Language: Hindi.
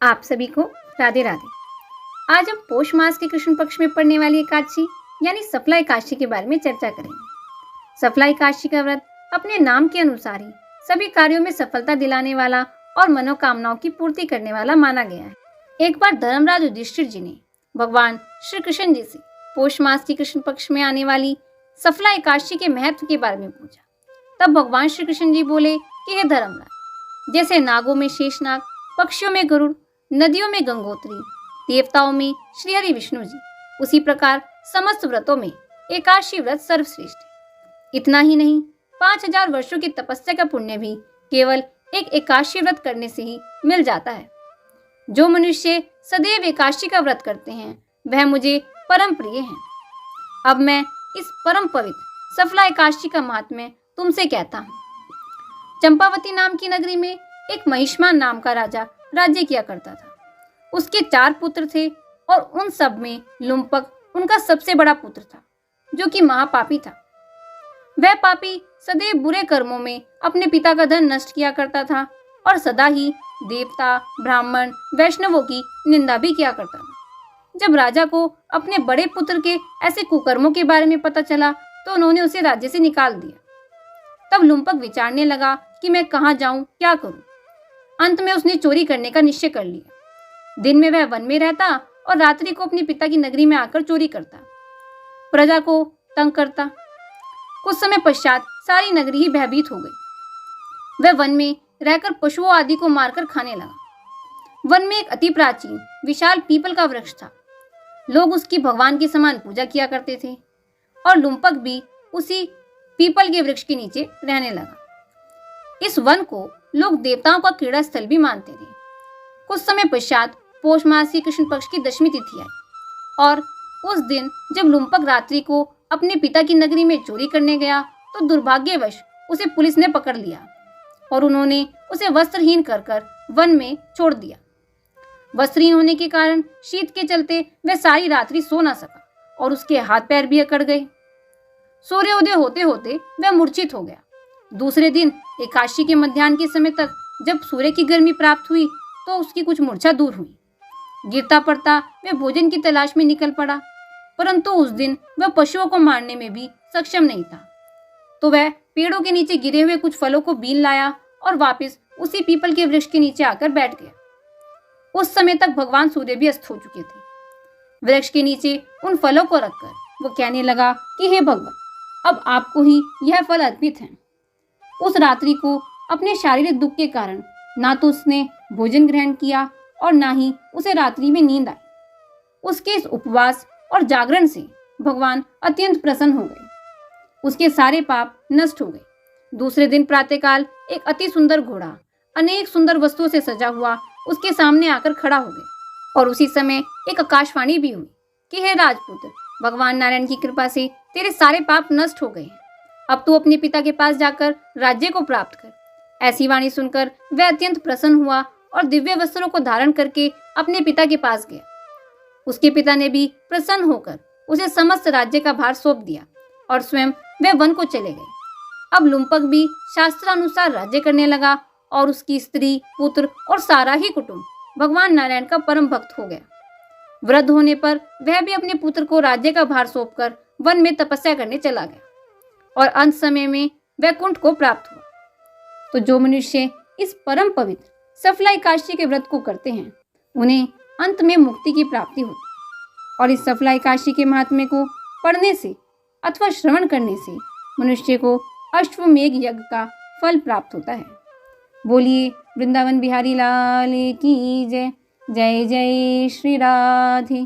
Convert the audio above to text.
आप सभी को राधे राधे। आज हम पौष मास के कृष्ण पक्ष में पड़ने वाली एकादशी यानी सफला एकादशी के बारे में चर्चा करेंगे। सफला एकादशी का व्रत अपने नाम के अनुसार ही सभी कार्यों में सफलता दिलाने वाला और मनोकामनाओं की पूर्ति करने वाला माना गया है। एक बार धर्मराज युधिष्ठिर जी ने भगवान श्री कृष्ण जी से पौष मास की कृष्ण पक्ष में आने वाली सफला एकादशी के महत्व के बारे में पूछा। तब भगवान श्री कृष्ण जी बोले कि हे धर्मराज, जैसे नागों में शेषनाग, पक्षियों में गरुड़, नदियों में गंगोत्री, देवताओं में श्री हरि विष्णु जी, उसी प्रकार समस्त व्रतों में एकादशी व्रत सर्वश्रेष्ठ है। इतना ही नहीं, 5000 वर्षों की तपस्या का पुण्य भी केवल एक एकादशी व्रत करने से ही मिल जाता है। जो मनुष्य सदैव एकादशी का व्रत करते हैं वह मुझे परम प्रिय हैं। अब मैं इस परम पवित्र सफला एकादशी का महात्म्य तुमसे कहता हूँ। चंपावती नाम की नगरी में एक महिष्मान नाम का राजा राज्य किया करता था। उसके 4 पुत्र थे और उन सब में लुम्पक उनका सबसे बड़ा पुत्र था, जो कि महापापी था। वह पापी सदैव बुरे कर्मों में अपने पिता का धन नष्ट किया करता था और सदा ही देवता, ब्राह्मण, वैष्णवों की निंदा भी किया करता था। जब राजा को अपने बड़े पुत्र के ऐसे कुकर्मों के बारे में पता चला तो उन्होंने उसे राज्य से निकाल दिया। तब लुम्पक विचारने लगा कि मैं कहाँ जाऊं, क्या करूं। अंत में उसने चोरी करने का निश्चय कर लिया। दिन में वह वन में रहता और रात्रि को अपने पिता की नगरी में आकर चोरी करता, प्रजा को तंग करता। कुछ समय पश्चात सारी नगरी ही भयभीत हो गई। वह वन में रहकर पशुओं आदि को मारकर खाने लगा। वन में एक अति प्राचीन विशाल पीपल का वृक्ष था। लोग उसकी भगवान के समान पूजा किया करते थे और लुम्पक भी उसी पीपल के वृक्ष के नीचे रहने लगा। इस वन को लोग देवताओं का क्रीड़ा स्थल भी मानते थे। कुछ समय पश्चात पौष मास की कृष्ण पक्ष की दशमी तिथि आई और उस दिन जब लुम्पक रात्रि को अपने पिता की नगरी में चोरी करने गया तो दुर्भाग्यवश उसे पुलिस ने पकड़ लिया और उन्होंने उसे वस्त्रहीन कर वन में छोड़ दिया। वस्त्रहीन होने के कारण शीत के चलते वह सारी रात्रि सो न सका और उसके हाथ पैर भी अकड़ गए। सूर्योदय होते होते वह मूर्छित हो गया। दूसरे दिन एकादशी के मध्याह्न के समय तक जब सूर्य की गर्मी प्राप्त हुई तो उसकी कुछ मूर्छा दूर हुई। गिरता पड़ता वह भोजन की तलाश में निकल पड़ा, परंतु उस दिन वह पशुओं को मारने में भी सक्षम नहीं था। तो वह पेड़ों के नीचे गिरे हुए कुछ फलों को बीन लाया और वापस उसी पीपल के वृक्ष के नीचे आकर बैठ गया। उस समय तक भगवान सूर्य भी अस्त हो चुके थे। वृक्ष के नीचे उन फलों को रखकर वो कहने लगा कि हे भगवान, अब आपको ही यह फल अर्पित है। उस रात्रि को अपने शारीरिक दुख के कारण ना तो उसने भोजन ग्रहण किया और ना ही उसे रात्रि में नींद आई। उसके इस उपवास और जागरण से भगवान अत्यंत प्रसन्न हो गए। उसके सारे पाप नष्ट हो गए। दूसरे दिन प्रातःकाल एक अति सुंदर घोड़ा अनेक सुंदर वस्तुओं से सजा हुआ उसके सामने आकर खड़ा हो गया और उसी समय एक आकाशवाणी भी हुई कि हे राजपुत्र, भगवान नारायण की कृपा से तेरे सारे पाप नष्ट हो गए हैं। अब तू अपने पिता के पास जाकर राज्य को प्राप्त कर। ऐसी वाणी सुनकर वह अत्यंत प्रसन्न हुआ और दिव्य वस्त्रों को धारण करके अपने पिता के पास गया। उसके पिता ने भी प्रसन्न होकर उसे समस्त राज्य का भार सौंप दिया और स्वयं वह वन को चले गए। अब लुम्पक भी शास्त्रानुसार राज्य करने लगा और उसकी स्त्री, पुत्र और सारा ही कुटुंब भगवान नारायण का परम भक्त हो गया। वृद्ध होने पर वह भी अपने पुत्र को राज्य का भार सौंपकर वन में तपस्या करने चला गया और अंत समय में वैकुंठ को प्राप्त हुआ। तो जो मनुष्य इस परम पवित्र सफला एकादशी के व्रत को करते हैं उन्हें अंत में मुक्ति की प्राप्ति होती और इस सफला एकादशी के महात्म्य को पढ़ने से अथवा श्रवण करने से मनुष्य को अश्वमेघ यज्ञ का फल प्राप्त होता है। बोलिए वृंदावन बिहारी लाल की जय। जय जय श्री राधे।